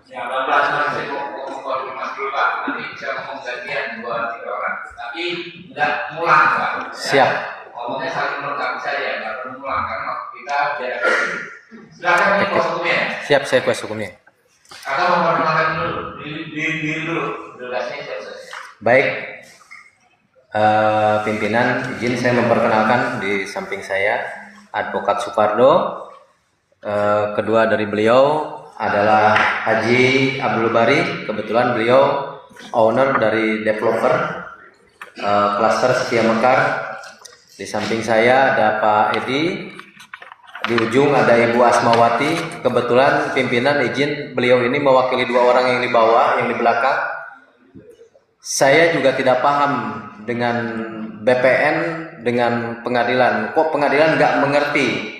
Ya, Bapak saya mau konfirmasi dulu Pak. Nanti bisa ngomong gantian 2-3 orang. Tapi tidak mulang Pak. Siap. Ngomongnya saling melengkapi saja, nggak perlu mulang karena kita biar. Silakan ini kuasa hukumnya. Siap, saya kuasa hukumnya. Atau memperkenalkan dulu, diri dulu. Durasinya siap. Baik, pimpinan, izin saya memperkenalkan di samping saya Advokat Supardo. Kedua dari beliau adalah Haji Abdul Bari. Kebetulan beliau owner dari developer klaster Setia Mekar. Di samping saya ada Pak Edi. Di ujung ada Ibu Asmawati. Kebetulan pimpinan izin beliau ini mewakili 2 orang yang di bawah, yang di belakang. Saya juga tidak paham dengan BPN, dengan pengadilan. Kok pengadilan nggak mengerti?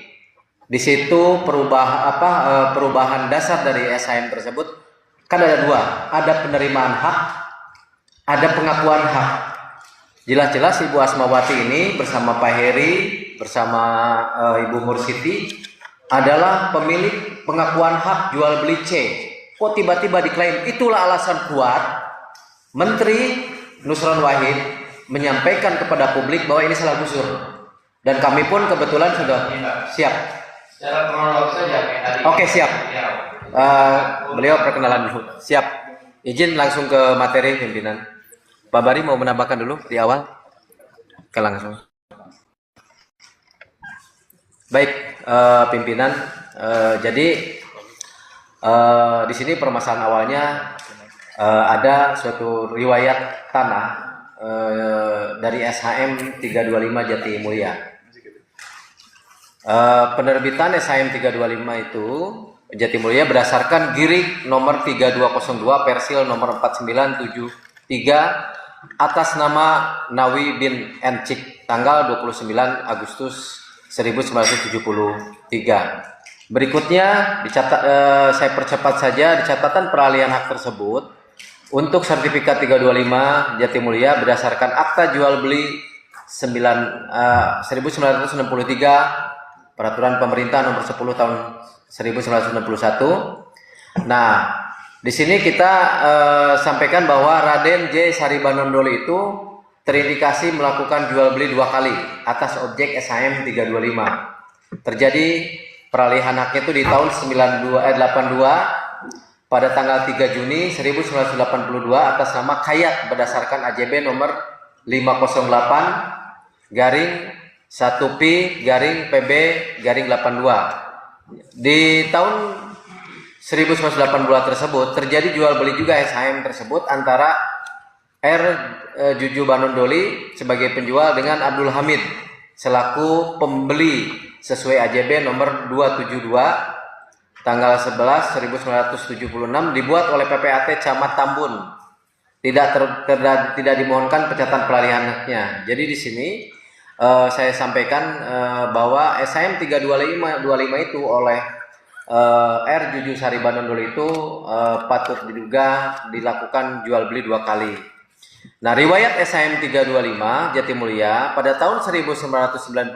Di situ perubahan dasar dari SHM tersebut kan ada 2, ada penerimaan hak, ada pengakuan hak. Jelas-jelas Ibu Asmawati ini bersama Pak Heri, bersama Ibu Mursiti adalah pemilik pengakuan hak jual beli C. Kok tiba-tiba diklaim? Itulah alasan kuat Menteri Nusron Wahid menyampaikan kepada publik bahwa ini salah gusur. Dan kami pun kebetulan sudah siap. Secara kronologis saja kayak tadi. Oke, siap. Beliau perkenalan dulu. Siap. Izin langsung ke materi pimpinan. Pak Bari mau menambahkan dulu di awal? Oke, langsung. Baik, pimpinan. Jadi di sini permasalahan awalnya ada suatu riwayat tanah dari SHM 325 Jati Mulia. Penerbitan SHM 325 itu Jati Mulia berdasarkan Girik nomor 3202 Persil nomor 4973 atas nama Nawi bin Encik tanggal 29 Agustus 1973. Berikutnya saya percepat saja. Di catatan peralihan hak tersebut untuk sertifikat 325 Jati Mulia berdasarkan akta jual beli 1963 Peraturan Pemerintah Nomor 10 Tahun 1961. Nah, di sini kita sampaikan bahwa Raden J. Saribanondoli itu terindikasi melakukan jual beli 2 kali atas objek SHM 325. Terjadi peralihan haknya itu di tahun 82 pada tanggal 3 Juni 1982 atas nama Kayat berdasarkan AJB nomor 508 garing 1P garing PB garing 82. Di tahun 1982 tersebut terjadi jual beli juga SHM tersebut antara R. Juju Banondoli sebagai penjual dengan Abdul Hamid selaku pembeli sesuai AJB nomor 272 tanggal 11 1976 dibuat oleh PPAT Camat Tambun. Tidak dimohonkan pencatatan peralihan haknya. Jadi di sini saya sampaikan bahwa SHM 325 itu oleh R. Juju Saribanondoli itu patut diduga dilakukan jual beli 2 kali. Nah, riwayat SHM 325 Jati Mulia pada tahun 1995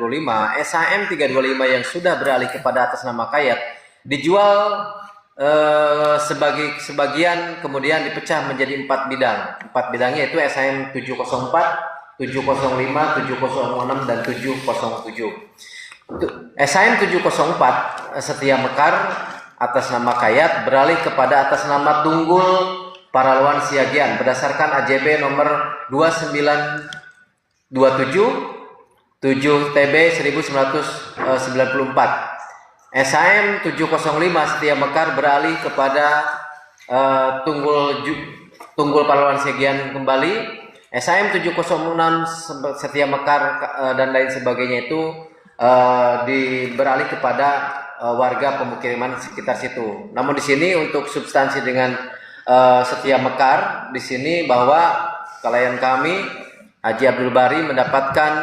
SHM 325 yang sudah beralih kepada atas nama Kayat dijual sebagian kemudian dipecah menjadi 4 bidang. 4 bidangnya itu SHM 704 705, 706, dan 707. SHM 704 Setia Mekar atas nama Kayat beralih kepada atas nama Tunggul Paraluan Siagian berdasarkan AJB nomor 2927 7 TB 1994. SHM 705 Setia Mekar beralih kepada Tunggul Paraluan Siagian kembali. SHM 706 Setia Mekar dan lain sebagainya itu beralih kepada warga pemukiman sekitar situ. Namun di sini untuk substansi dengan Setia Mekar di sini bahwa klien kami Haji Abdul Bari mendapatkan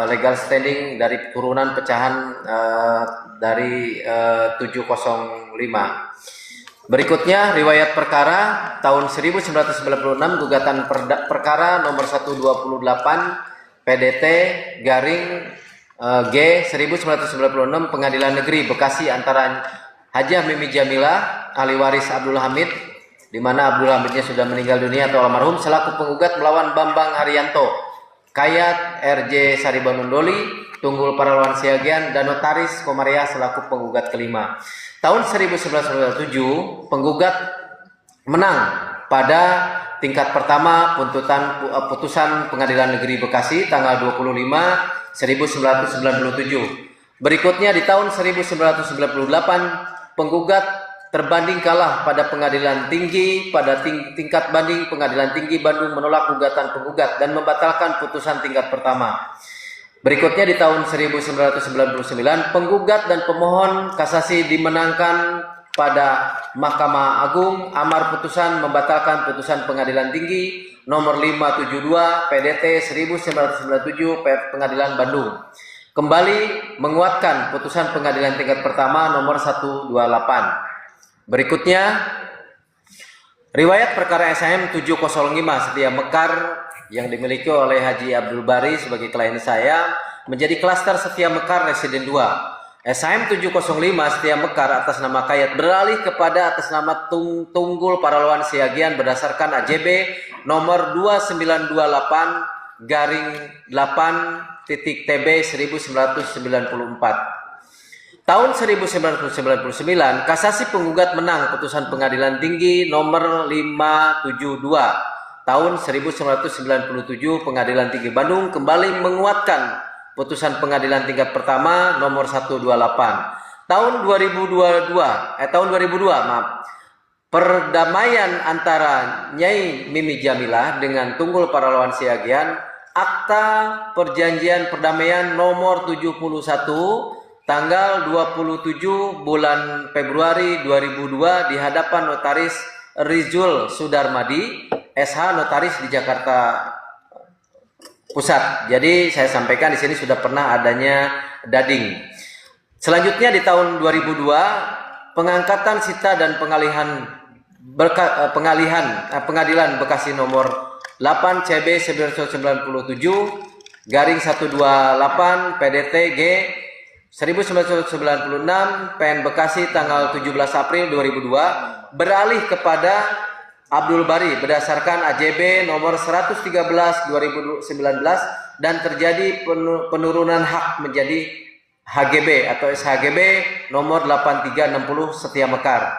legal standing dari turunan pecahan dari 705. Berikutnya riwayat perkara tahun 1996 gugatan perkara nomor 128 PDT garing G 1996 Pengadilan Negeri Bekasi antara Hajah Mimi Jamilah, ahli waris Abdul Hamid, di mana Abdul Hamidnya sudah meninggal dunia atau almarhum, selaku penggugat melawan Bambang Haryanto, Kayat RJ Saribanundoli, Tunggul Paralwan Siagian, dan Notaris Komaria selaku penggugat kelima. Tahun 1997, penggugat menang pada tingkat pertama putusan Pengadilan Negeri Bekasi tanggal 25/1997. Berikutnya di tahun 1998, penggugat terbanding kalah pada Pengadilan Tinggi pada tingkat banding. Pengadilan Tinggi Bandung menolak gugatan penggugat dan membatalkan putusan tingkat pertama. Berikutnya di tahun 1999, penggugat dan pemohon kasasi dimenangkan pada Mahkamah Agung. Amar putusan membatalkan putusan Pengadilan Tinggi nomor 572 PDT 1997 Pengadilan Bandung. Kembali menguatkan putusan Pengadilan tingkat pertama nomor 128. Berikutnya, riwayat perkara SHM 705 Setia Mekar yang dimiliki oleh Haji Abdul Bari sebagai klien saya menjadi klaster Setia Mekar Residen 2. SHM 705 Setia Mekar atas nama Kayat beralih kepada atas nama Tunggul Paralwan Siagian berdasarkan AJB nomor 2928-8/TB 1994. Tahun 1999, kasasi penggugat menang putusan Pengadilan Tinggi nomor 572 tahun 1997 Pengadilan Tinggi Bandung kembali menguatkan putusan Pengadilan tingkat pertama nomor 128. Tahun 2002, perdamaian antara Nyai Mimi Jamilah dengan Tunggul Paralwan Siagian, Akta Perjanjian Perdamaian nomor 71 tanggal 27 bulan Februari 2002 di hadapan Notaris Rizul Sudarmadi, SH Notaris di Jakarta Pusat. Jadi saya sampaikan di sini sudah pernah adanya dading. Selanjutnya di tahun 2002, pengangkatan sita dan pengalihan Pengadilan Bekasi nomor 8 CB 1997 garing 128 PDT G 1996 PN Bekasi tanggal 17 April 2002 beralih kepada Abdul Bari berdasarkan AJB nomor 113 2019 dan terjadi penurunan hak menjadi HGB atau SHGB nomor 8360 Setia Mekar.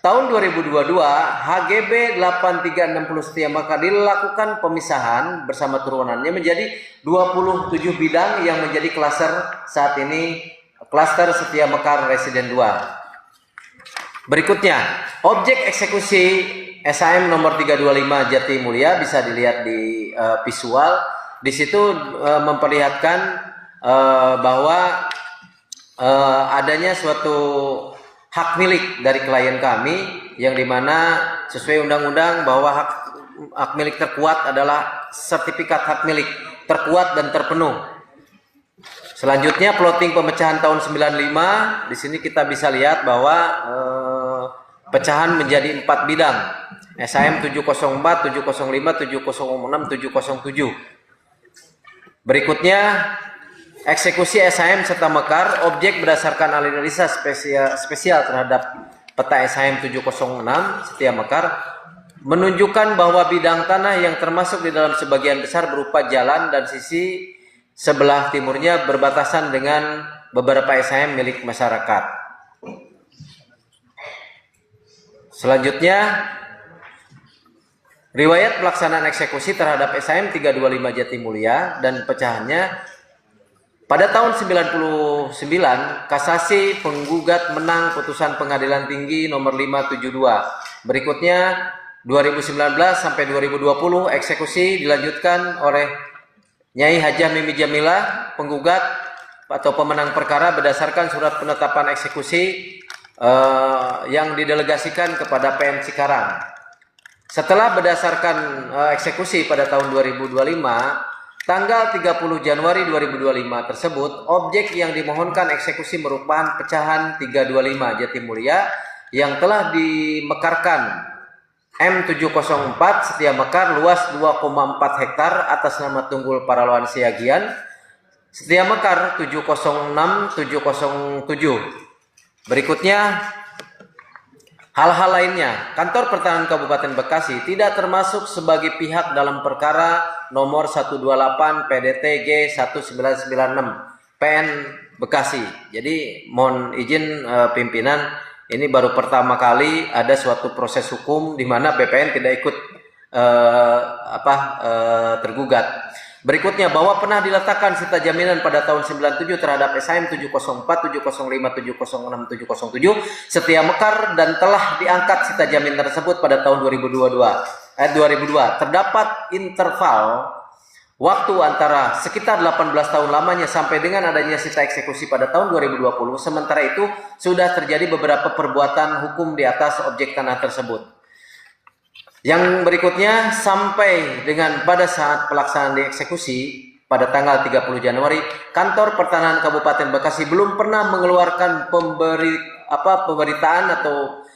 Tahun 2022 HGB 8360 Setia Mekar dilakukan pemisahan bersama turunannya menjadi 27 bidang yang menjadi klaster saat ini klaster Setia Mekar Residen 2. Berikutnya, objek eksekusi SHM nomor 325 Jatimulya bisa dilihat di visual. Di situ memperlihatkan bahwa adanya suatu hak milik dari klien kami yang dimana sesuai undang-undang bahwa hak milik terkuat adalah sertifikat hak milik terkuat dan terpenuh. Selanjutnya plotting pemecahan tahun 95. Di sini kita bisa lihat bahwa pecahan menjadi 4 bidang. SHM 704, 705, 706, 707. Berikutnya eksekusi SHM Setia Mekar, objek berdasarkan analisa spesial terhadap peta SHM 706 Setia Mekar menunjukkan bahwa bidang tanah yang termasuk di dalam sebagian besar berupa jalan dan sisi sebelah timurnya berbatasan dengan beberapa SHM milik masyarakat. Selanjutnya, riwayat pelaksanaan eksekusi terhadap SHM 325 Jatimulya dan pecahannya. Pada tahun 99, kasasi penggugat menang putusan Pengadilan Tinggi nomor 572. Berikutnya 2019 sampai 2020 eksekusi dilanjutkan oleh Nyai Hajah Mimi Jamilah, penggugat atau pemenang perkara berdasarkan surat penetapan eksekusi yang didelegasikan kepada PN Cikarang. Setelah berdasarkan eksekusi pada tahun 2025, tanggal 30 Januari 2025 tersebut, objek yang dimohonkan eksekusi merupakan pecahan 325 Jatimulya yang telah dimekarkan M704 Setia Mekar luas 2,4 hektar atas nama Tunggul Paralwan Siagian, Setia Mekar 706-707. Berikutnya Hal-hal lainnya, Kantor Pertanahan Kabupaten Bekasi tidak termasuk sebagai pihak dalam perkara nomor 128 PDT G1996 PN Bekasi. Jadi mohon izin pimpinan, ini baru pertama kali ada suatu proses hukum di mana BPN tidak ikut tergugat. Berikutnya, bahwa pernah diletakkan sita jaminan pada tahun 97 terhadap SHM 704, 705, 706, 707 Setia Mekar dan telah diangkat sita jaminan tersebut pada tahun 2002. Terdapat interval waktu antara sekitar 18 tahun lamanya sampai dengan adanya sita eksekusi pada tahun 2020. Sementara itu sudah terjadi beberapa perbuatan hukum di atas objek tanah tersebut. Yang berikutnya, sampai dengan pada saat pelaksanaan dieksekusi pada tanggal 30 Januari, Kantor Pertanahan Kabupaten Bekasi belum pernah mengeluarkan pemberitaan atau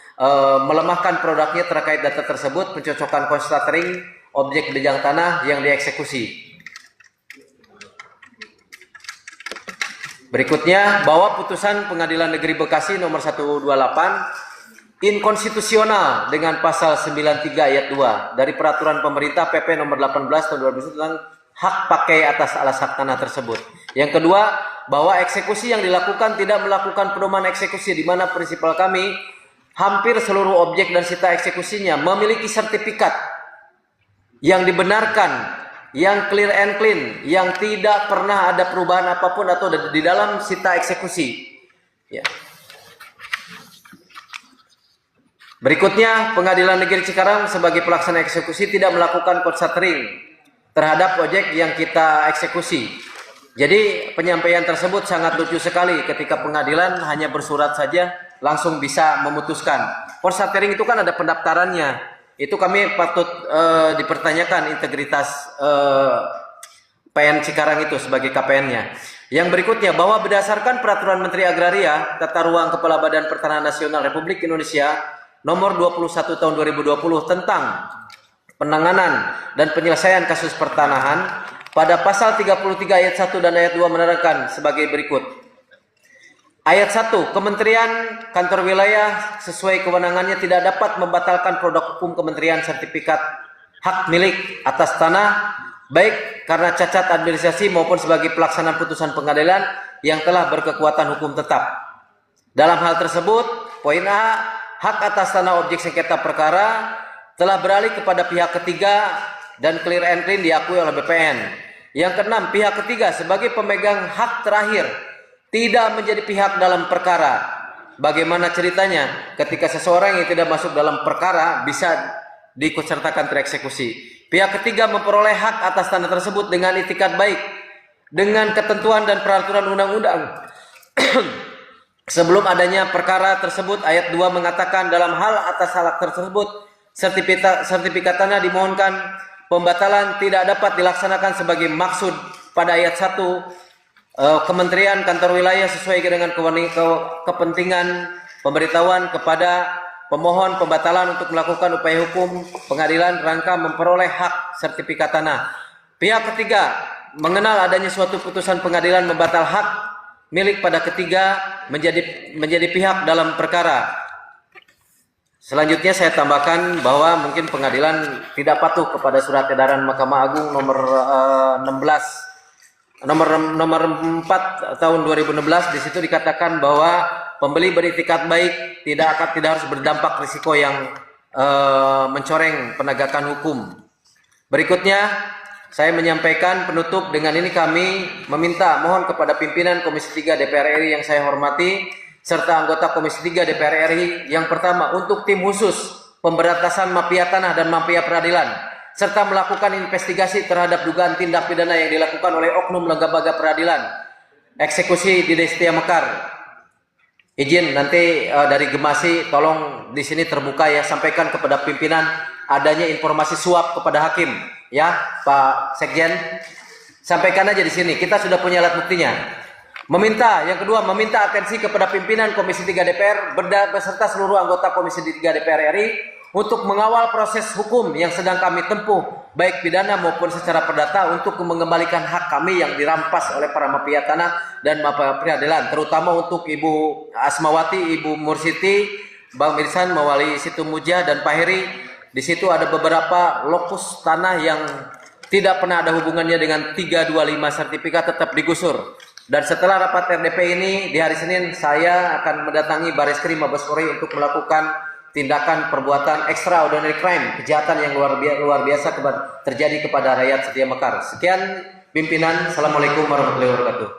melemahkan produknya terkait data tersebut, pencocokan konstatering objek bidang tanah yang dieksekusi. Berikutnya, bahwa putusan Pengadilan Negeri Bekasi nomor 128 inkonstitusional dengan pasal 93 ayat 2 dari peraturan pemerintah PP nomor 18 tahun 2001 tentang hak pakai atas alas hak tanah tersebut. Yang kedua, bahwa eksekusi yang dilakukan tidak melakukan pedoman eksekusi, di mana prinsipal kami hampir seluruh objek dan sita eksekusinya memiliki sertifikat yang dibenarkan, yang clear and clean, yang tidak pernah ada perubahan apapun atau di dalam sita eksekusi. Ya. Berikutnya, Pengadilan Negeri Cikarang sebagai pelaksana eksekusi tidak melakukan konstatering terhadap objek yang kita eksekusi. Jadi penyampaian tersebut sangat lucu sekali ketika pengadilan hanya bersurat saja langsung bisa memutuskan. Konstatering itu kan ada pendaftarannya. Itu kami patut dipertanyakan integritas PN Cikarang itu sebagai KPN-nya. Yang berikutnya, bahwa berdasarkan Peraturan Menteri Agraria Tata Ruang Kepala Badan Pertanahan Nasional Republik Indonesia Nomor 21 tahun 2020 tentang penanganan dan penyelesaian kasus pertanahan, pada pasal 33 ayat 1 dan ayat 2 menerangkan sebagai berikut. Ayat 1, Kementerian Kantor Wilayah sesuai kewenangannya tidak dapat membatalkan produk hukum kementerian sertifikat hak milik atas tanah, baik karena cacat administrasi maupun sebagai pelaksanaan putusan pengadilan yang telah berkekuatan hukum tetap. Dalam hal tersebut, poin A, hak atas tanah objek sengketa perkara telah beralih kepada pihak ketiga dan clear and clean diakui oleh BPN. Yang keenam, pihak ketiga sebagai pemegang hak terakhir tidak menjadi pihak dalam perkara. Bagaimana ceritanya ketika seseorang yang tidak masuk dalam perkara bisa diikutsertakan tereksekusi? Pihak ketiga memperoleh hak atas tanah tersebut dengan itikat baik dengan ketentuan dan peraturan undang-undang. Sebelum adanya perkara tersebut, ayat 2 mengatakan dalam hal atas hak tersebut sertifikat tanah dimohonkan pembatalan tidak dapat dilaksanakan sebagai maksud pada ayat 1 Kementerian Kantor Wilayah sesuai dengan kepentingan pemberitahuan kepada pemohon pembatalan untuk melakukan upaya hukum pengadilan rangka memperoleh hak sertifikat tanah. Pihak ketiga mengenal adanya suatu putusan pengadilan membatal hak milik pada ketiga menjadi pihak dalam perkara. Selanjutnya saya tambahkan bahwa mungkin pengadilan tidak patuh kepada surat edaran Mahkamah Agung nomor 4 tahun 2016. Di situ dikatakan bahwa pembeli beritikat baik tidak harus berdampak risiko yang mencoreng penegakan hukum. Berikutnya saya menyampaikan penutup, dengan ini kami mohon kepada pimpinan Komisi 3 DPR RI yang saya hormati, serta anggota Komisi 3 DPR RI, yang pertama, untuk tim khusus pemberantasan mafia tanah dan mafia peradilan, serta melakukan investigasi terhadap dugaan tindak pidana yang dilakukan oleh oknum lembaga peradilan, eksekusi di Setia Mekar. Izin nanti dari Gemasi, tolong di sini terbuka ya, sampaikan kepada pimpinan adanya informasi suap kepada hakim. Ya, Pak Sekjen, sampaikan aja di sini. Kita sudah punya alat buktinya. Yang kedua, meminta atensi kepada pimpinan Komisi 3 DPR beserta seluruh anggota Komisi 3 DPR RI untuk mengawal proses hukum yang sedang kami tempuh, baik pidana maupun secara perdata, untuk mengembalikan hak kami yang dirampas oleh para mafia tanah dan mafia peradilan, terutama untuk Ibu Asmawati, Ibu Mursiti, Bang Mirsan mewali situ Muja dan Pak Heri, di situ ada beberapa lokus tanah yang tidak pernah ada hubungannya dengan 325 sertifikat tetap digusur. Dan setelah rapat RDP ini di hari Senin, saya akan mendatangi Bareskrim Mabes Polri untuk melakukan tindakan perbuatan extraordinary crime, kejahatan yang luar biasa terjadi kepada rakyat Setia Mekar. Sekian pimpinan. Assalamualaikum warahmatullahi wabarakatuh.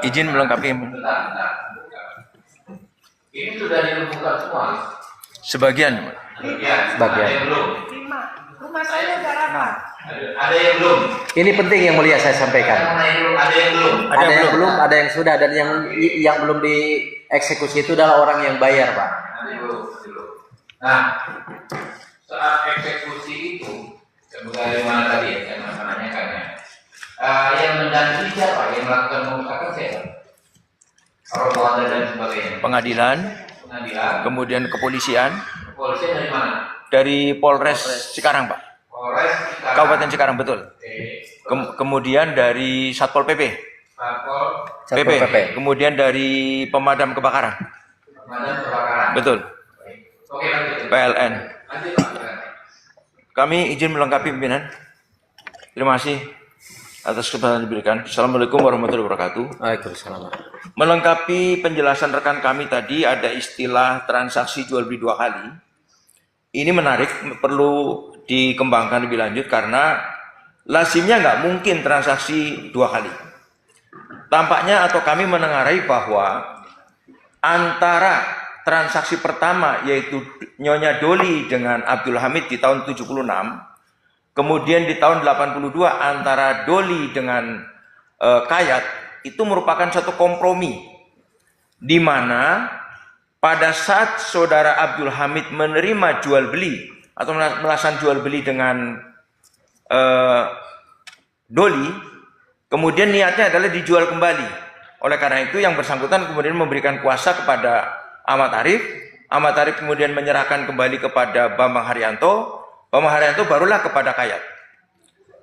Izin melengkapi. Bentar. Ini sudah dilumpuhkan semua. Sebagian. Ya, Sebagian. ada yang belum. 5. Rumah saya udah rapat. Ada yang belum. Ini penting yang mulia saya sampaikan. Ada yang belum. Ada yang belum, ada yang sudah, dan yang belum dieksekusi itu adalah orang yang bayar, Pak. Ada yang belum. Nah, saat eksekusi itu, sebagaimana tadi ya, saya menanyakan ya, yang mendampingi siapa? Yang melakukan perusakan siapa? Robohana dan sebagainya. Pengadilan, kemudian kepolisian, Kepolisian dari mana? dari Polres Cikarang, Pak. Polres Cikarang. Kabupaten Cikarang, betul. Oke. Kemudian dari Satpol PP. Satpol PP. Kemudian dari pemadam kebakaran. Pemadam Kebakaran. Betul. Oke, lanjut. PLN. Lanjut, Pak. Kami izin melengkapi pimpinan. Terima kasih atas kesempatan diberikan. Assalamualaikum warahmatullahi wabarakatuh. Waalaikumsalam. Melengkapi penjelasan rekan kami tadi, ada istilah transaksi jual beli 2 kali. Ini menarik, perlu dikembangkan lebih lanjut karena lazimnya nggak mungkin transaksi 2 kali. Tampaknya atau kami menengarai bahwa antara transaksi pertama yaitu Nyonya Doli dengan Abdul Hamid di tahun 76, kemudian di tahun 82 antara Doli dengan Kayat, itu merupakan satu kompromi di mana pada saat saudara Abdul Hamid menerima jual beli atau melaksanakan jual beli dengan Doli, kemudian niatnya adalah dijual kembali. Oleh karena itu yang bersangkutan kemudian memberikan kuasa kepada Ahmad Arif. Ahmad Arif kemudian menyerahkan kembali kepada Bambang Haryanto. Bambang Haryanto barulah kepada Kayat.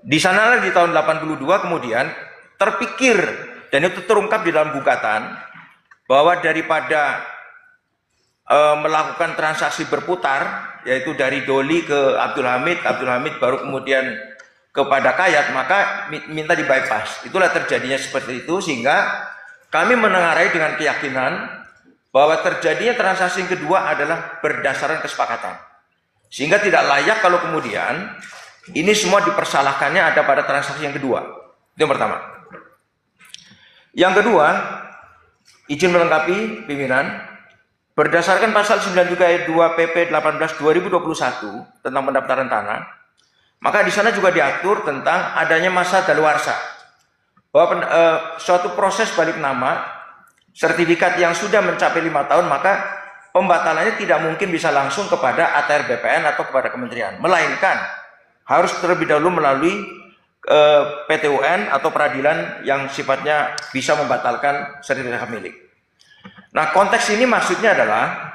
Di sanalah di tahun 82 kemudian terpikir, dan itu terungkap di dalam gugatan, bahwa daripada melakukan transaksi berputar, yaitu dari Doli ke Abdul Hamid baru kemudian kepada Kayat, maka minta di bypass. Itulah terjadinya seperti itu, sehingga kami menengarai dengan keyakinan bahwa terjadinya transaksi yang kedua adalah berdasarkan kesepakatan. Sehingga tidak layak kalau kemudian ini semua dipersalahkannya ada pada transaksi yang kedua. Itu yang pertama. Yang kedua, izin melengkapi pimpinan, berdasarkan pasal 93 ayat 2 PP 18/2021 tentang pendaftaran tanah, maka di sana juga diatur tentang adanya masa daluarsa. Bahwa suatu proses balik nama, sertifikat yang sudah mencapai 5 tahun, maka pembatalannya tidak mungkin bisa langsung kepada ATR BPN atau kepada kementerian, melainkan harus terlebih dahulu melalui PT UN atau peradilan yang sifatnya bisa membatalkan sertifikat milik. Nah, konteks ini maksudnya adalah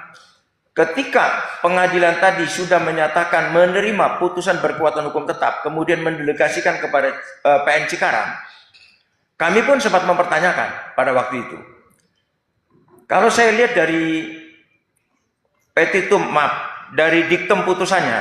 ketika pengadilan tadi sudah menyatakan menerima putusan berkekuatan hukum tetap, kemudian mendelegasikan kepada PN Cikarang, kami pun sempat mempertanyakan pada waktu itu. Kalau saya lihat dari petitum, dari diktum putusannya,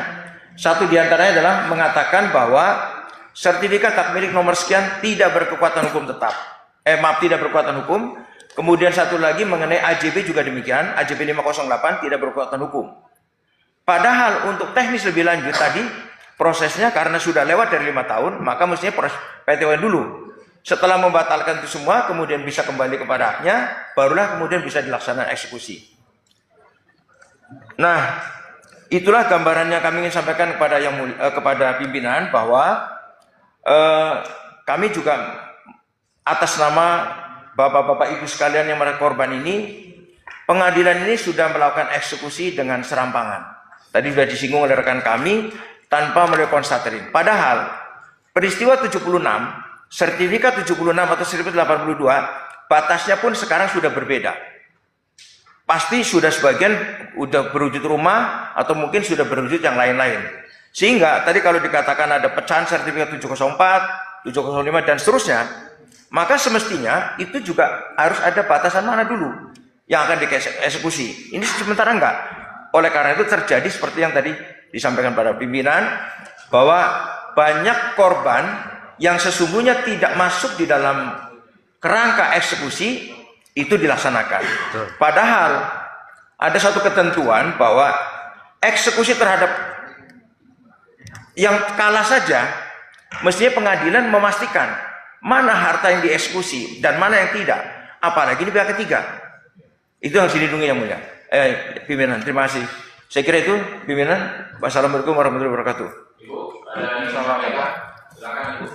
satu diantaranya adalah mengatakan bahwa sertifikat hak milik nomor sekian tidak berkekuatan hukum tetap. Tidak berkekuatan hukum. Kemudian satu lagi mengenai AJB juga demikian, AJB 508 tidak berkekuatan hukum. Padahal untuk teknis lebih lanjut tadi, prosesnya karena sudah lewat dari 5 tahun, maka mestinya proses PT UN dulu. Setelah membatalkan itu semua, kemudian bisa kembali kepada haknya, barulah kemudian bisa dilaksanakan eksekusi. Nah, itulah gambarannya kami ingin sampaikan kepada pimpinan bahwa kami juga atas nama Bapak-bapak Ibu sekalian yang mereka korban ini, pengadilan ini sudah melakukan eksekusi dengan serampangan. Tadi sudah disinggung oleh rekan kami tanpa melalui konstatering. Padahal peristiwa 76, sertifikat 76 atau sertifikat 82, batasnya pun sekarang sudah berbeda. Pasti sudah sebagian sudah berwujud rumah atau mungkin sudah berwujud yang lain-lain. Sehingga tadi kalau dikatakan ada pecahan sertifikat 704, 705 dan seterusnya, maka semestinya itu juga harus ada batasan mana dulu yang akan dieksekusi. Ini sementara enggak. Oleh karena itu terjadi seperti yang tadi disampaikan pada pimpinan, bahwa banyak korban yang sesungguhnya tidak masuk di dalam kerangka eksekusi itu dilaksanakan. Padahal ada satu ketentuan bahwa eksekusi terhadap yang kalah saja mestinya pengadilan memastikan mana harta yang dieksekusi dan mana yang tidak. Apalagi di pihak ketiga. Itu yang dilindungi yang mulia. Pimpinan, terima kasih. Saya kira itu pimpinan. Wassalamualaikum warahmatullahi wabarakatuh. Ibu, ada yang sampaikan? Silakan Ibu.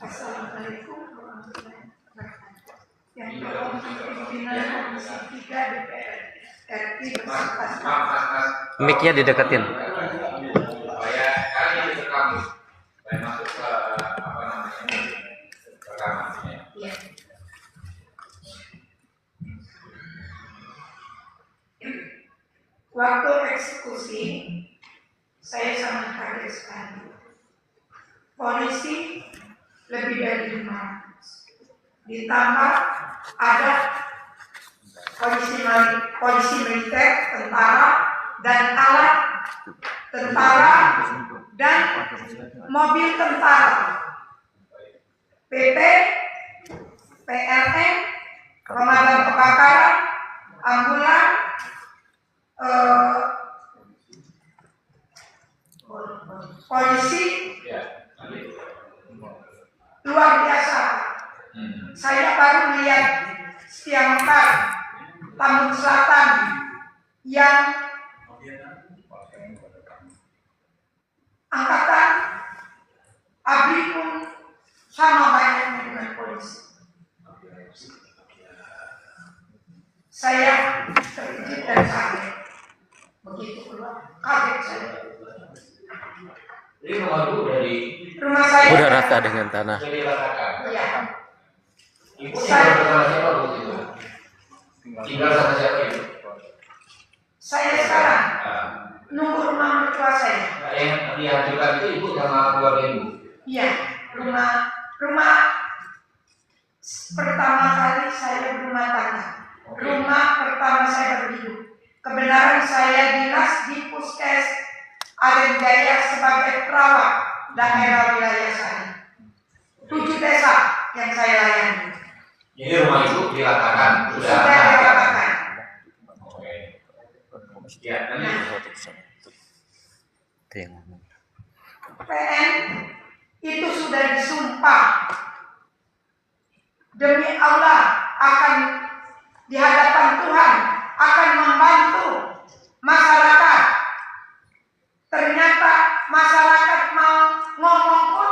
Assalamualaikum warahmatullahi wabarakatuh. Yang pimpinan Komisi 3 DPR RI beserta Mic-nya dideketin. Supaya kali ini direkam, supaya masuk ke apa namanya rekamannya. ya. Waktu eksekusi, saya sangat kaget sekali. Polisi lebih dari 500. Ditambah ada polisi militer, tentara, dan alat tentara, dan mobil tentara. PP, PLN, pemadam kebakaran, ambulan, polisi, luar biasa. Saya baru melihat Setia Mekar, Tambun Selatan, yang angkatan ABRI pun sama banyaknya dengan polisi. Saya terkejut dan kaget. Begitu keluar, kaget saya. Jadi rumah itu dari Rumah saya Udah rata dengan tanah. jadi ratakan. Iya. Ibu tinggal bersama siapa Bu itu? Tinggal sama siapa Ibu? Saya sekarang Nah, nunggu rumah mertua saya. yang dihancurkan itu Ibu sama keluarga Ibu. Iya, rumah pertama kali saya berumah tangga. Rumah pertama saya berhidup. Kebenaran saya dinas di Puskes Aden Jaya sebagai perawat daerah wilayah saya. 7 desa yang saya layani. Jadi rumah itu diratakan sudah. Sudah diratakan. Oke. Ya, nanti. Itu yang ngomong. PN itu sudah disumpah demi Allah akan di hadapan Tuhan akan membantu masyarakat. Ternyata masyarakat mau ngomong pun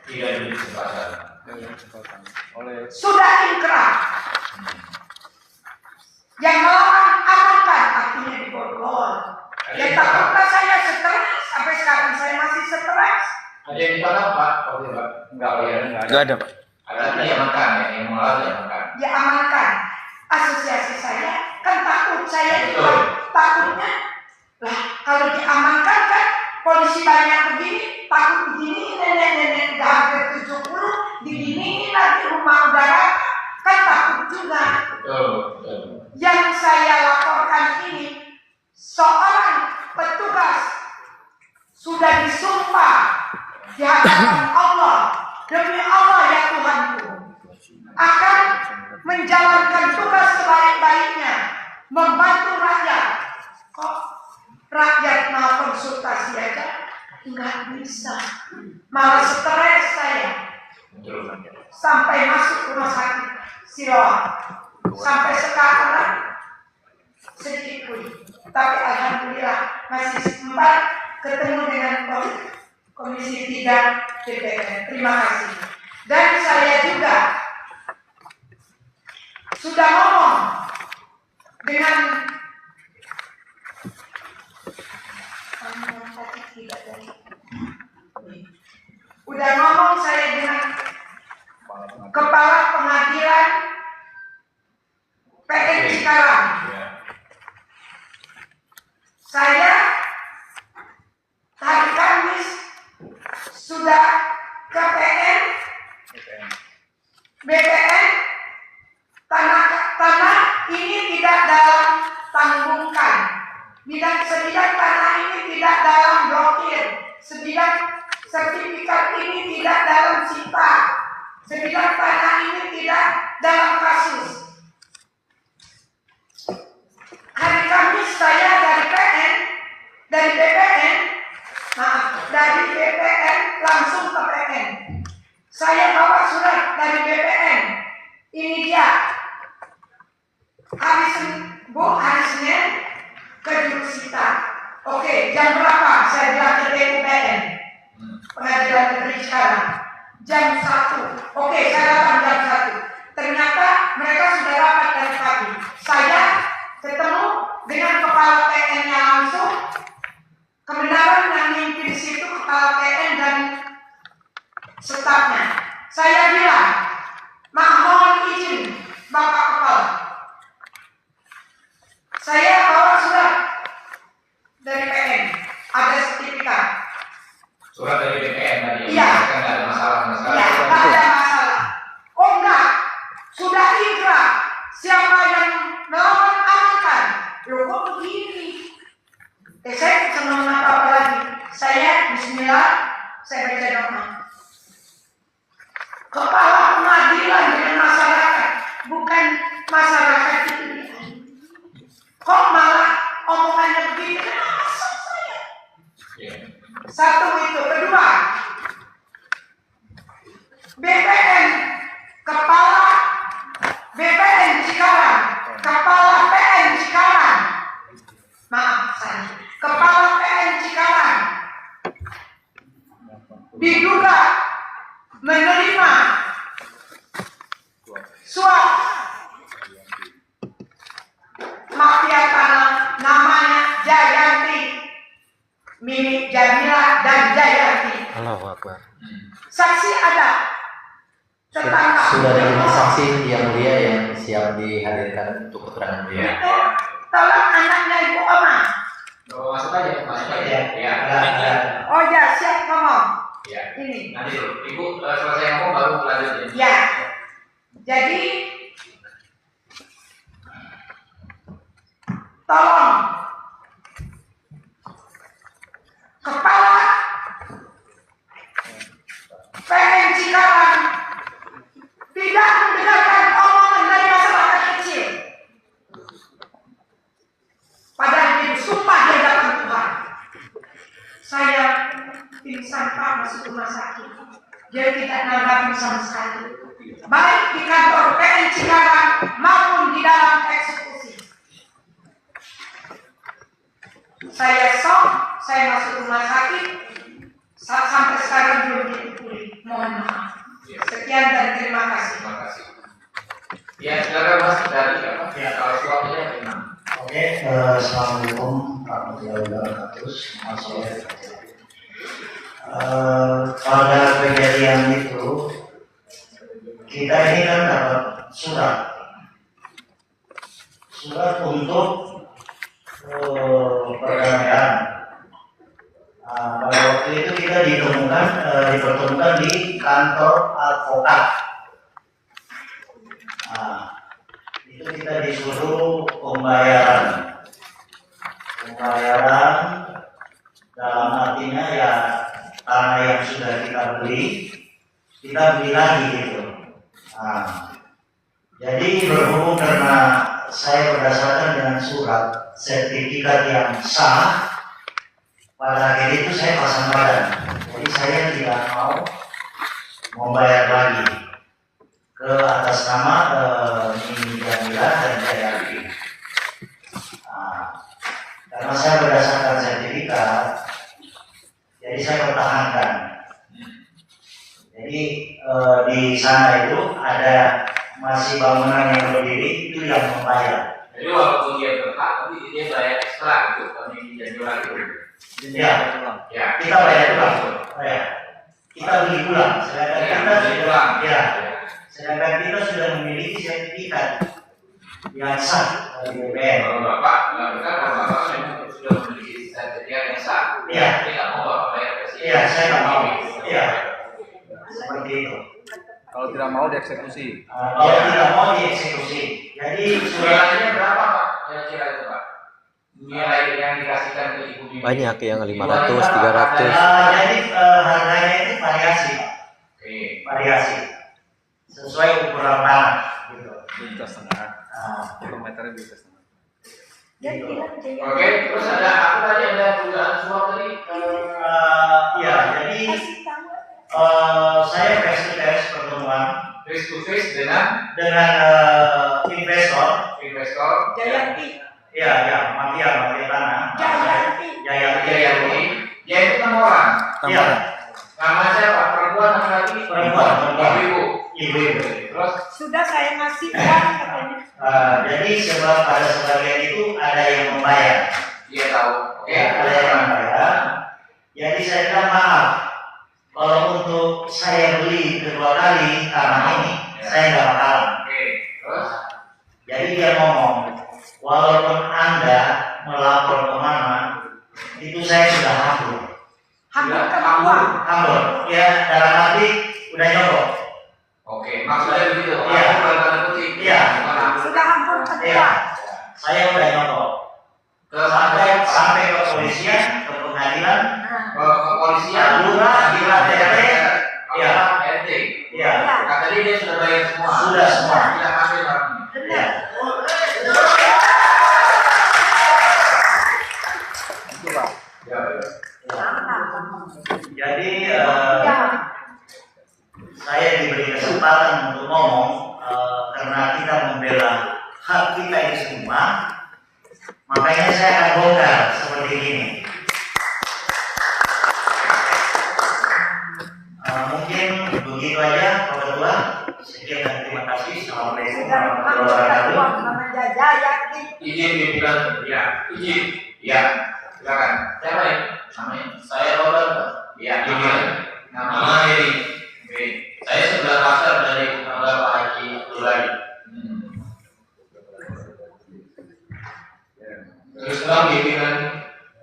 Tidak diberi kesempatan. sudah ingkrah. Yang melawan amankan, akhirnya diborgol. Ya takutlah saya stres, sampai sekarang saya masih stres. Ada yang ditolak Pak? Oke Pak. Enggak ya. Enggak ada, Pak. Ada yang makan ya, yang malah yang makan. Ya amankan. Asosiasi saya kan takut, saya juga takutnya. Lah kalau diamankan kan polisi banyak begini, takut begini, nenek-nenek udah hampir 70, diginiin lagi rumah udara, kan takut juga. Betul. Yang saya laporkan ini seorang petugas sudah disumpah di hadapan Allah, demi Allah ya Tuhanku, akan menjalankan tugas sebaik-baiknya, membantu rakyat. Kok rakyat mau konsultasi aja nggak bisa, malah stres saya. Sampai masuk rumah sakit Siloam, sampai sekarang sedikit pun. Tapi alhamdulillah masih sempat ketemu dengan Komisi 3 DPR. Terima kasih. Dan saya juga sudah ngomong dengan saya dengan Kepala Pengadilan PN Cikarang. Saya hari Kamis sudah ke PN sebidang tanah ini tidak dalam blokir, sebidang sertifikat ini tidak dalam sita, sebidang tanah ini tidak dalam kasus. Hari Kamis saya dari BPN langsung ke PN. Saya bawa surat dari BPN. Ini dia. Hari Senin ke jurusita. Oke, jam berapa? Saya bilang ke DUPN. Pengadilan negeri sekarang. Jam 1. Oke, saya datang jam 1. Ternyata mereka sudah dapat dari pagi. Saya ketemu dengan kepala PN-nya langsung. Kebenaran yang mimpi di situ kepala PN dan stafnya. Saya bilang, mohon izin Bapak Kepala. Saya bawa surat dari PN, ada sertifikat. Surat dari BPN tadi. Iya. Kan nggak ada masalah sama sekali. Iya, tidak ada masalah. Oh enggak, sudah inkrah. Siapa yang melawan amankan? Loh kok begini? Saya senang apa lagi? Saya Bismillah, saya baca doa. Kepala pengadilan dengan masyarakat, bukan masyarakat itu. Kok malah omongannya begini? Kenapa saya? Satu itu, kedua, BPN, kepala BPN Cikarang, kepala PN Cikarang, maaf saya, kepala PN Cikarang diduga menerima suap mafia tanah namanya Jayanti, milik Jamila dan Jayanti. Allahu Akbar. Saksi ada, tetangga. Sudah ada 5 saksi yang mulia yang siap dihadirkan untuk keterangan beliau. Itu tolong anaknya Ibu Oma. Oh, masuk aja, masuk aja. Ya. Oh ya, siap ngomong. Ya. Ini. Nanti dulu, Ibu selesai ngomong baru lanjutin. Ya. Jadi tolong kepala PN Cikarang tidak mendengarkan omongan dari masyarakat kecil. Padahal dia sumpah di hadapan Tuhan. Saya pingsan Pak masuk rumah sakit. Dia tidak nanggapin sama sekali. Baik di kantor PN Cikarang maupun di dalam eksekusi. Saya shock, saya masuk rumah sakit. Sampai sekarang belum dipulih. Mohon maaf. Sekian dan terima kasih. Terima kasih. Ya, silakan Mas dari apa? Ya, kalau suapnya memang. Oke, assalamualaikum warahmatullahi wabarakatuh. Pada kejadian itu kita ini kan dapat surat untuk perdamaian. Pada waktu itu kita dipertemukan di kantor advokat. Itu kita disuruh pembayaran dalam artinya ya tanah yang sudah kita beli lagi gitu. Jadi berhubung karena saya berdasarkan dengan surat sertifikat yang sah, pada akhir itu saya pasang badan. Jadi saya tidak mau membayar lagi ke atas nama Nini Jamila dan Jayanti. Karena saya berdasarkan sertifikat, jadi saya pertahankan. Jadi di sana itu ada masih bangunan yang berdiri, itu yang membayar. Jadi walaupun dia berhak, tapi dia bayar ekstra gitu, kami Jamila itu. Ya, kita bayar ulang. Kita beli ulang. Sedangkan kita sudah memiliki sertifikat yang sah dari BPN. Kalau Bapak nggak benar, kalau Bapak memang sudah memiliki sertifikat yang sah. Iya. Jadi nggak mau Bapak bayar ke sini. Iya, saya nggak mau. Iya, seperti itu. Kalau tidak mau dieksekusi. Kalau tidak mau dieksekusi. Jadi Nilainya berapa Pak? Kira-kira itu Pak? Nilai yang dikasihkan Banyak yang 500, 300. Jadi harganya itu variasi, Pak. Oke. Variasi sesuai ukuran tanah gitu. Juta setengah. Nah, Kilometernya juta setengah. Dia bilang dia Oke, terus ada apa tadi, ada dugaan suap tadi? ya, jadi kasih tahu. saya face to face pertemuan Face to face dengan dengan investor, Jayanti. ya, mafia tanah, Jayanti. Jayanti, dia itu 6 orang. ya, Nama siapa? Perempuan atau laki? Perempuan. Ibu. ibu. Terus Sudah saya ngasih uang katanya. Jadi sebab pada sebagian itu ada yang membayar, dia tahu. Oke. ya, ada yang membayar. Jadi saya bilang maaf, kalau untuk saya beli kedua kali tanah ini, saya nggak bakalan. Oke. Terus Jadi dia ngomong, walaupun Anda melapor kemana, itu saya sudah hambur. Hampir ke uang. Hambur, ya dalam arti udah nyogok. oke, maksudnya begitu. Iya. Aku dalam tanda kutip. Iya. Mana? Sudah hampir ke Ya, uang. saya udah nyogok. Sampai ke polisian, ke pengadilan, ke kepolisian, lurah, di RT, ya, RT. ya, Kata dia sudah bayar semua. Sudah semua. Tidak ambil orangnya. ya. Itu Pak. Ya, ya. Jadi Ya. saya diberi kesempatan untuk ngomong karena kita membela hak kita ini semua, makanya saya akan bongkar seperti ini. Mungkin begitu aja, Pak Ketua. Sekian dan terima kasih. Assalamualaikum Sudah warahmatullahi hampir ke wabarakatuh. uang namanya Jayanti. Izin pimpinan, ya, izin, ya, silakan. Siapa ya? Namanya? Saya Robert. Ya, pimpinan. Nama ini. Oke. Saya sebelah pasar dari Bapak Haji Abdullah. Terus terang pimpinan,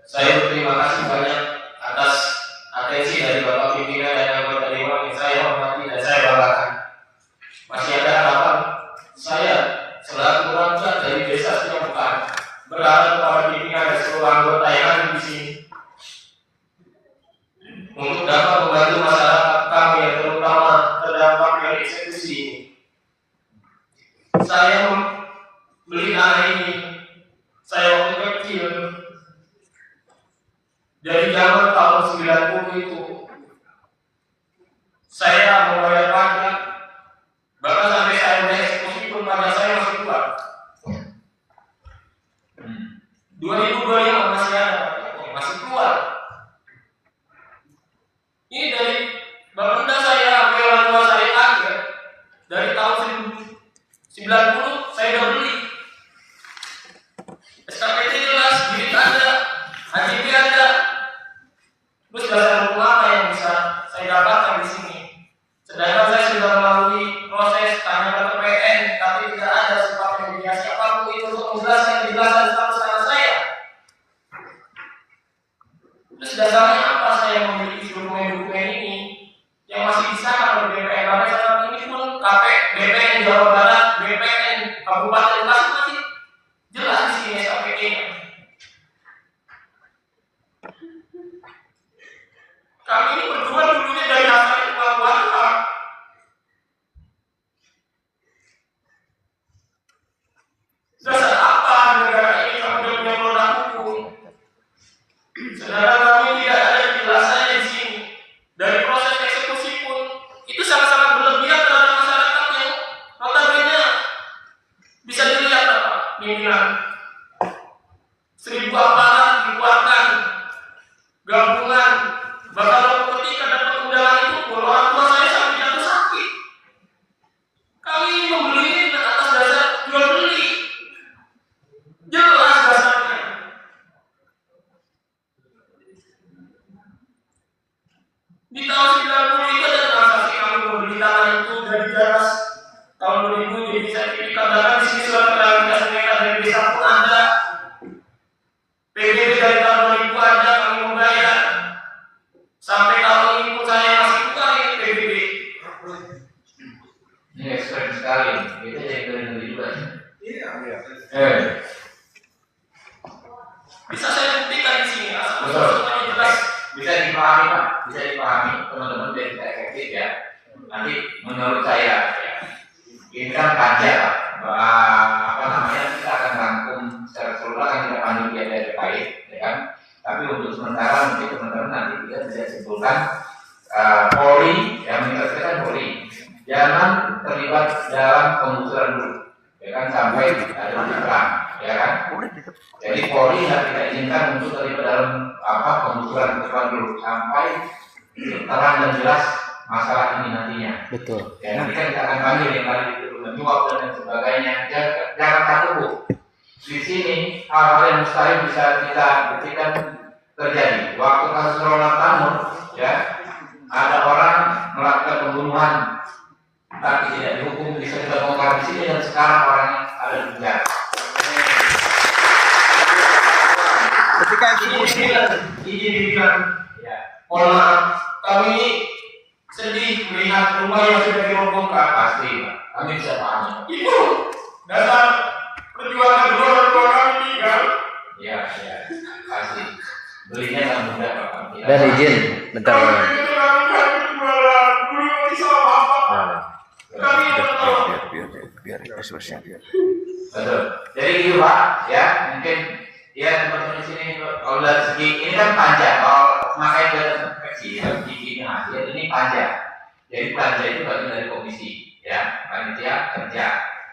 saya berterima kasih banyak atas atensi dari Bapak pimpinan dan anggota dewan yang saya hormati dan saya banggakan. Masih ada harapan saya selaku rakyat dari desa Siabukan berharap kepada pimpinan dan seluruh anggota yang ada di sini untuk dapat membantu masyarakat kami yang terutama terdampak dari eksekusi ini. Saya membeli tanah ini saya waktu kecil dari zaman tahun 90 itu saya membayar pajak, bahkan sampai saya udah eksekusi pun pajak saya masih kuat. 2025 masih ada, masih keluar. Ini dari bapenda saya sampai orang tua saya akhir dari tahun 90 saya udah beli. SKPT jelas, duit ada, HJB ada. Terus dasar hukum apa yang bisa saya dapatkan di sini? Sedangkan saya sudah melalui proses tanya ke TPN, tapi tidak ada sifat mediasi apapun itu untuk menjelaskan kejelasan status tanah saya. Terus dasarnya apa saya memiliki dokumen-dokumen ini yang masih disahkan oleh BPN? Karena saat ini pun BPN Jawa Barat, BPN Kabupaten Bekasi masih jelas di sini SKPT-nya. Kami ini berdua dulunya dari hasil keluarga. Dasar apa negara ini sampai punya produk hukum? Sedangkan kami tidak ada kejelasannya di sini. Dari proses eksekusi pun itu sangat-sangat berlebihan terhadap masyarakat yang notabene bisa dilihat apa pimpinan 1.000 aparat dikuatkan gabungan, bahkan waktu ketika dapat undangan itu pun orang tua saya sampai jatuh sakit. Kami ini membeli ini atas dasar jual beli, jelas dasarnya. Di tahun 90 itu ada transaksi kami membeli tanah itu dari Jaras tahun 2000, jadi bisa dikatakan di sini surat keterangan mereka dari desa pun ada. PBB dari tahun 2000 ada, kami membayar. Sampai tahun ini pun saya masih buka ini PBB. Ini ekstrim sekali, itu yang keren juga. Iya. Bisa saya buktikan di sini. panja Pak. Apa namanya, kita akan rangkum secara keseluruhan, akan kita panggil pihak terkait, ya kan. Tapi untuk sementara mungkin teman-teman nanti kita bisa simpulkan Polri, yang mengingatkan Polri jangan terlibat dalam penggusuran dulu, ya kan, sampai ada perang, ya kan. Jadi Polri tidak izinkan untuk terlibat dalam penggusuran dulu sampai terang dan jelas masalah ini nantinya. Betul. Ya, nanti kan kita akan panggil yang tadi itu menyuap dan lain sebagainya. Jangan takut Bu. Di sini hal-hal yang mustahil bisa kita buktikan terjadi. Waktu kasus Ronald Tanur, ya, ada orang melakukan pembunuhan tapi tidak dihukum, bisa kita bongkar di sini, dan sekarang orangnya ada di penjara. Ketika eksekusi Izin dibilang, ya, mohon maaf, kami sedih melihat rumah yang sudah dibongkar. Pasti, Pak. Kami bisa pahami. Itu dasar perjuangan dua kami tinggal. Ya, pasti. Belinya nggak mudah, Pak. Dan izin, bentar. biar ekspresinya biar. Betul. Jadi gitu Pak, ya, mungkin ya teman-teman di sini kalau dari segi ini kan panja, kalau makanya dia terdeteksi ya, giginya hasil ini panja. Jadi panja itu bagian dari komisi, ya, panitia kerja.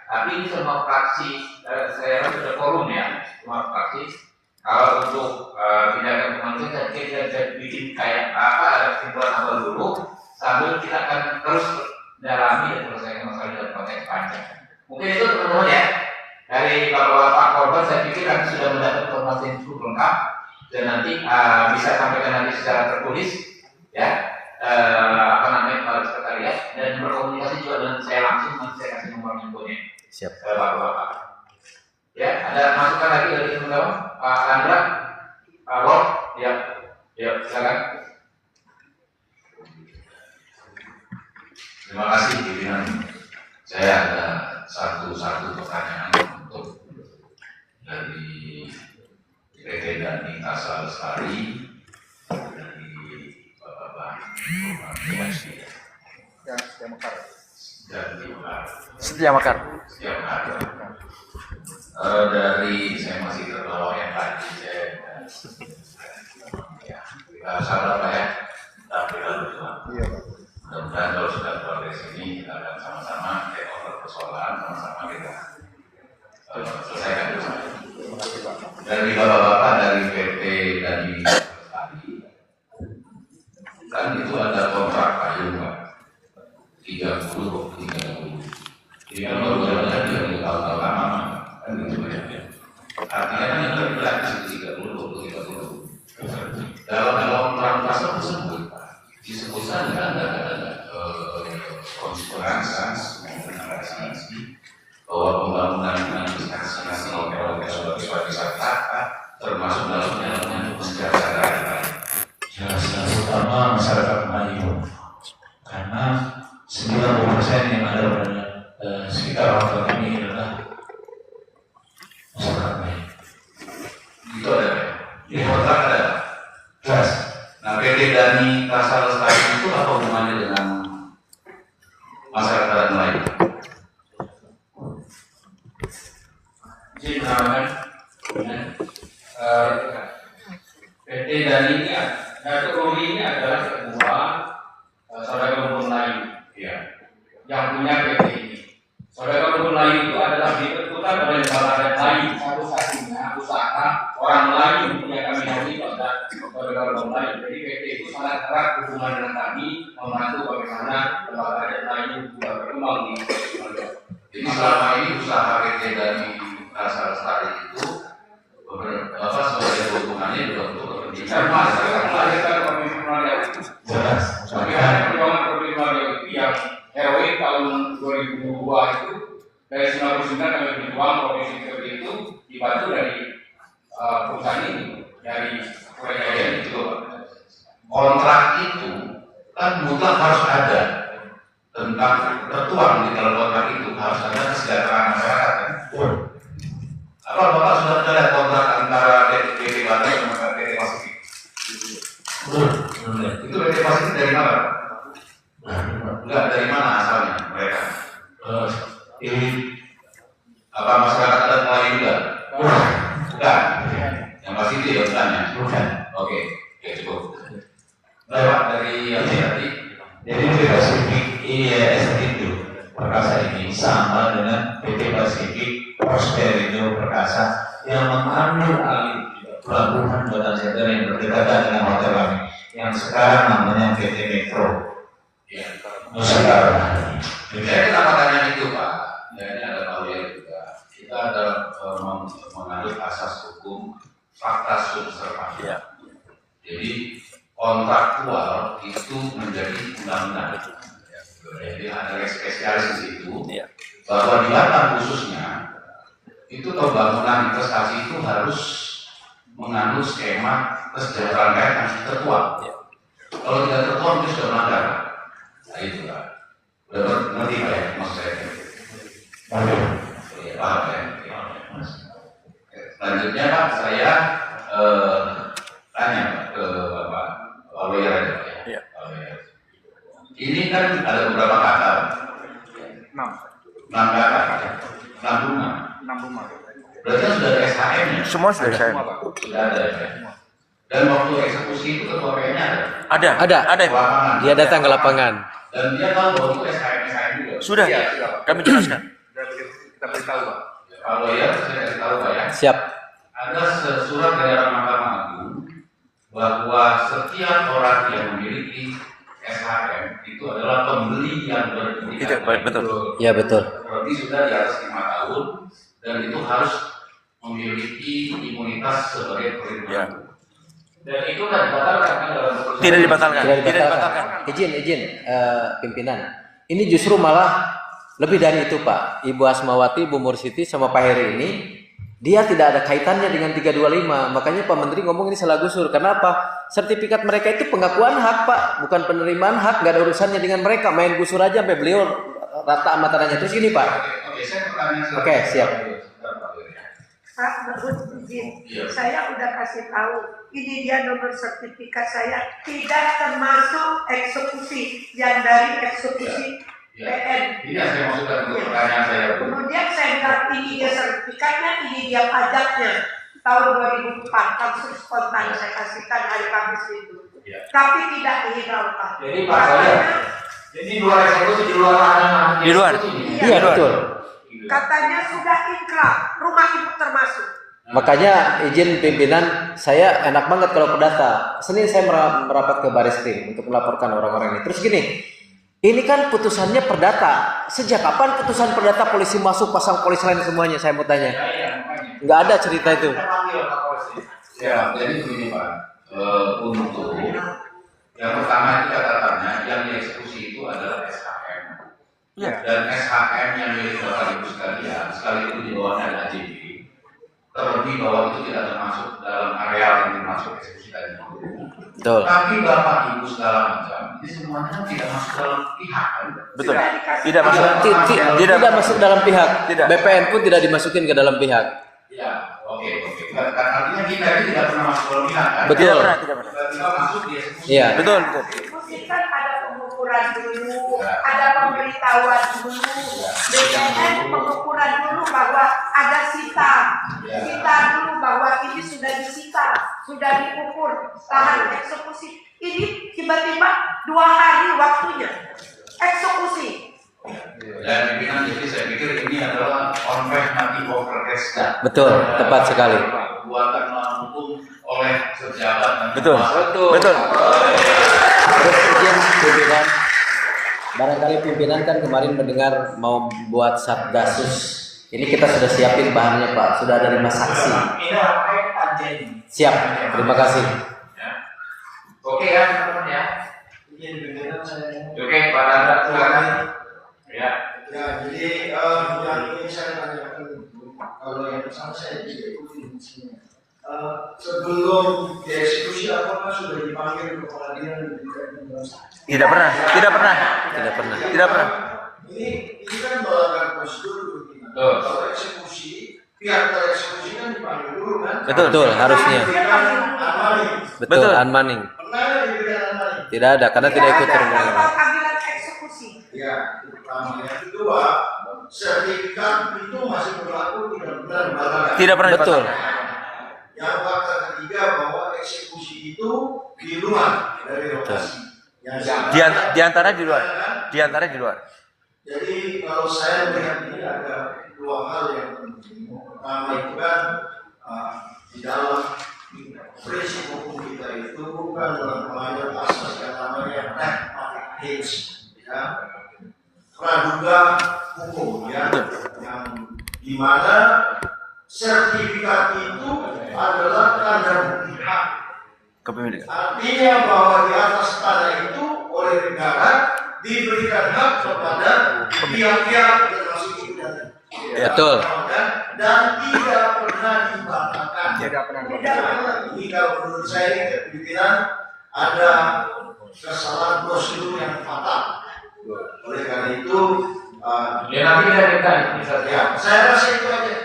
Tapi ini semua fraksi, saya sudah forum ya, semua fraksi. Kalau untuk tindakan kemanusiaan, kita bisa bikin kayak ada kesimpulan awal dulu, sambil kita akan terus dalami dan selesaikan masalah dalam konteks panja. Mungkin itu teman-teman ya. Dari bapak-bapak korban saya pikir kami sudah mendapat informasi yang cukup lengkap dan nanti bisa sampaikan nanti secara tertulis ya, kepada sekretariat dan berkomunikasi juga dengan saya langsung, nanti saya kasih nomor handphonenya. Siap. Bapak-bapak. Ya, ada masukan lagi dari teman-teman? Pak Andra, Pak Bob, ya, silakan. Terima kasih pimpinan. Saya ada satu pertanyaan untuk dari PT Dani Kasal Lestari dari Bapak Setia Makar. Dari saya masih terbawa yang tadi kita sabar Pak ya, tapi lalu mudah-mudahan kalau sudah keluar dari sini kita akan sama-sama take over persoalan, sama-sama kita selesaikan bersama. Dari bapak-bapak dari PT Dani Lestari kan itu ada kontrak kayu Pak 30 benar-benar 30 tahun lama kan gitu ya. Artinya kan yang terbelah di 30 dalam kontrak tersebut disebutkan ada konspirasi bahwa pembangunan investasi sebagai wisata termasuk dalamnya kesejahteraan. Jelas utama masyarakat Melayu karena 90% yang ada pada sekitar hotel ini adalah masyarakat Melayu. Itu ada di kontrak ada. Jelas. Nah, PT Dani Kasal Lestari itu apa hubungannya dengan masyarakat Melayu? Izin menambahkan, PT Dani ini, Datuk Ruli ini adalah ketua Saudara Lumpur Melayu, ya, yang punya PT ini. Saudara Lumpur Melayu itu adalah diperkutan oleh Saudara Melayu, satu-satunya usaha orang Melayu yang kami tahu itu adalah Saudara Lumpur Melayu. Jadi PT itu sangat erat hubungan dengan kami, membantu bagaimana lembaga Melayu juga berkembang di Melayu. Jadi selama ini usaha PT Dani Kasal Lestari itu sebagai hubungannya juga untuk kepentingan masyarakat Melayu. Jelas. Tapi perjuangan Provinsi Melayu itu yang heroik tahun 2002 itu dari 99 kami berjuang provinsi itu dibantu dari perusahaan ini, dari proyek itu. kontrak itu kan mutlak harus ada tentang tertuang di dalam kontrak itu harus ada kesejahteraan masyarakat kan? Apa Bapak sudah pernah lihat kontrak antara PT Batam dengan PT Pasifik? Itu PT Pasifik dari mana? Enggak, dari mana asalnya mereka? Ini Apa masyarakat adat Melayu juga? Bukan. Yang pasti itu ya bukannya. Bukan. Oke, cukup. Bapak dari yang tadi. Jadi PT Pasifik IES itu Perkasa ini sama dengan PT Pasifik Prosperindo Perkasa yang mengambil alih pelabuhan Batam Center yang berdekatan dengan hotel kami yang sekarang namanya PT Metro. Ya. Nusantara. Saya kenapa tanya itu Pak? Ya, ini ada Paulia juga. Kita ada menganut asas hukum fakta subservasi. Ya. Jadi kontraktual itu menjadi undang-undang. Jadi ada spesialis di situ Ya. bahwa di Batam khususnya itu pembangunan investasi itu harus menganut skema kesejahteraan rakyat yang tertuang. Ya. Kalau tidak tertuang itu sudah melanggar. Nah itu Pak. Udah ngerti Pak ya maksud saya? Ya, paham ya? Selanjutnya Pak, saya tanya Pak, ke Bapak lawyer aja Pak ya. Ya. Lawyer. Ini kan ada beberapa kata, 6 kata, 6 bunga. Berarti kan sudah ada SHM-nya. Semua sudah saya. Sudah ada ya. Dan waktu eksekusi itu ketua PM-nya ada. Ada. Lapangan. Dia datang ke lapangan. Dan dia tahu bahwa itu SHM juga. Sudah. Kami jelaskan. kita beritahu Pak. Kalau ya, saya kasih tahu Pak ya. Siap. Ada surat dari Mahkamah Agung bahwa setiap orang yang memiliki SHM itu adalah pembeli yang berhenti. Itu, betul. Ya betul. Berarti sudah di atas 5 tahun dan itu harus memiliki imunitas sebagai pelindung. Ya. Dan itu kan dibatalkan kan dalam keputusan. Tidak dibatalkan. Tidak dibatalkan. Izin, pimpinan. Ini justru malah lebih dari itu Pak. Ibu Asmawati, Bu Mursiti sama Pak Heri ini dia tidak ada kaitannya dengan 325. Makanya Pak Menteri ngomong ini salah gusur. Kenapa? Sertifikat mereka itu pengakuan hak Pak, bukan penerimaan hak. Gak ada urusannya dengan mereka. Main gusur aja sampai beliau rata sama tanahnya. Terus gini Pak. Oke, saya pertanyaan. Oke, siap. Pak, menurut izin, saya udah kasih tahu, ini dia nomor sertifikat saya, tidak termasuk eksekusi yang dari eksekusi PN. Ini yang saya maksudkan untuk pertanyaan saya. Kemudian saya bilang ini dia sertifikatnya, ini dia pajaknya. Tahun 2004 langsung spontan saya kasihkan hari Kamis itu. Tapi tidak dihiraukan. Jadi Pak saya, jadi luar eksekusi di luar larangan. Di luar. Iya betul. Katanya sudah inkrah, rumah ibu termasuk. Makanya izin pimpinan, saya enak banget kalau perdata. Senin saya merapat ke Bareskrim untuk melaporkan orang-orang ini. Terus gini, ini kan putusannya perdata. Sejak kapan putusan perdata polisi masuk pasang polis lain semuanya? Saya mau tanya. Nggak ada cerita itu. Ya, jadi begini Pak, untuk yang pertama itu catatannya yang dieksekusi itu adalah SHM. Ya. Dan SHM yang milik Bapak Ibu sekalian, sekalipun di bawahnya ada AJB, terlebih bahwa itu tidak termasuk dalam areal yang dimaksud eksekusi tadi. Betul. Tapi Bapak Ibu segala macam, ini semuanya tidak masuk dalam pihak kan? Betul. Tidak masuk. Tidak masuk dalam pihak. Tidak. BPN pun tidak dimasukin ke dalam pihak. Ya, oke. Artinya kita ini tidak pernah masuk dalam pihak kan? Betul. Tidak pernah. Kita masuk di eksekusi. Iya. Betul. Mesti kan ada pengukuran dulu, ada pemberitahuan dulu, BPN pengukuran dulu bahwa ada sita dulu bahwa ini sudah disita, sudah diukur lahan eksekusi. Ini tiba-tiba 2 hari waktunya eksekusi. Dan pimpinan, jadi saya pikir ini adalah konflik mati overcast. Betul, tepat sekali. Buatan melawan hukum oleh pejabat dan Betul. Terus izin pimpinan, barangkali pimpinan kan kemarin mendengar mau buat satgasus. Ini kita sudah siapin bahannya Pak, sudah ada 5 saksi. Siap, terima kasih. Oke ya teman-teman ya. Oke Pak Nanda silakan. Ya. Ya, jadi yang ingin saya tanyakan dulu, kalau yang bersama saya tidak ikutin sini. Sebelum dieksekusi apakah sudah dipanggil ke pengadilan dan diberikan penjelasan? Tidak pernah. Ini kan melanggar prosedur begini. Kalau eksekusi, pihak tereksekusi kan dipanggil dulu kan? Betul, harusnya. Betul, Betul. unmanning. Pernah diberikan anmani? Tidak ada karena tidak ikut Ada termohon. panggilan eksekusi. Ya, itu pertama. Yang kedua, sertifikat itu masih berlaku tidak pernah dibatalkan. Tidak pernah Betul. dibatalkan. Yang fakta ketiga bahwa eksekusi itu di luar dari lokasi. Di antara di luar. Di antara di luar. Jadi kalau saya melihat ini ada dua hal yang penting. Pertama itu kan di dalam prinsip hukum kita itu bukan dalam melanggar asas yang namanya pragmatic ya, praduga hukum ya, yang dimana sertifikat itu adalah tanda bukti hak. Kepemilikan. Artinya bahwa di atas tanah itu oleh negara diberikan hak kepada pihak-pihak termasuk ibu Ya. Betul. dan tidak pernah dibatalkan. Tidak pernah Ini kalau menurut saya pimpinan ada kesalahan prosedur yang fatal. Oleh karena itu, Ya nanti kita minta bisa ya, saya rasa itu aja.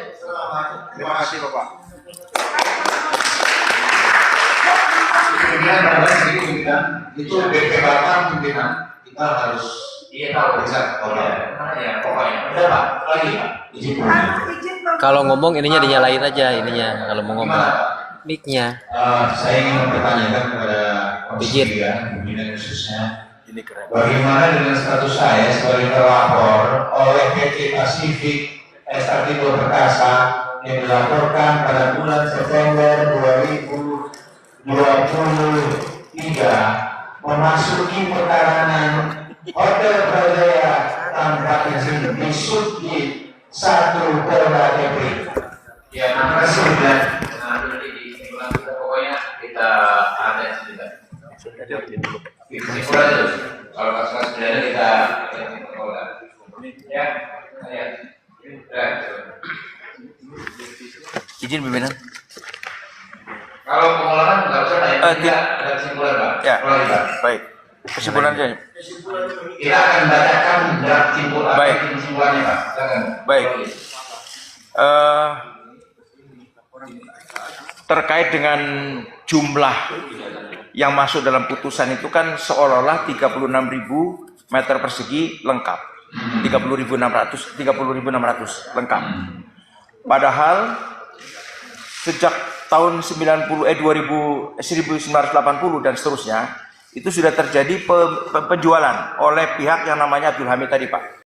Terima kasih Bapak. Kemudian ada sedikit pimpinan, itu BP Batam pimpinan, kita harus iya tahu bisa ya pokoknya udah Pak lagi Pak. izin punya. Kalau ngomong ininya dinyalain aja ininya kalau mau ngomong. Mic-nya. Saya ingin mempertanyakan kepada Pijit. Komisi 3, pimpinan khususnya, Ini keren. bagaimana dengan status saya sebagai terlapor oleh PT Pasifik Estadio Perkasa yang dilaporkan pada bulan September 2023 memasuki pekarangan Hotel Brawijaya tanpa izin di Subdit 1 Polda Kepri. Ya nanti sudah nanti di kesimpulan kita pokoknya kita ada juga. Kesimpulan itu kalau kasus pidana kita kesimpulan. Ya, ya. Izin pimpinan. Kalau pengelolaan nggak usah lah, tidak. kita ada kesimpulan Pak. Ya. Kalau kita. Baik. Kesimpulan saja. Kita akan bacakan draft kesimpulan Baik. kesimpulannya Pak. Silakan. Baik. Terkait dengan jumlah yang masuk dalam putusan itu kan seolah-olah 36.000 meter persegi lengkap. 30.600 lengkap. Padahal sejak tahun 1980 dan seterusnya itu sudah terjadi penjualan oleh pihak yang namanya Abdul Hamid tadi Pak.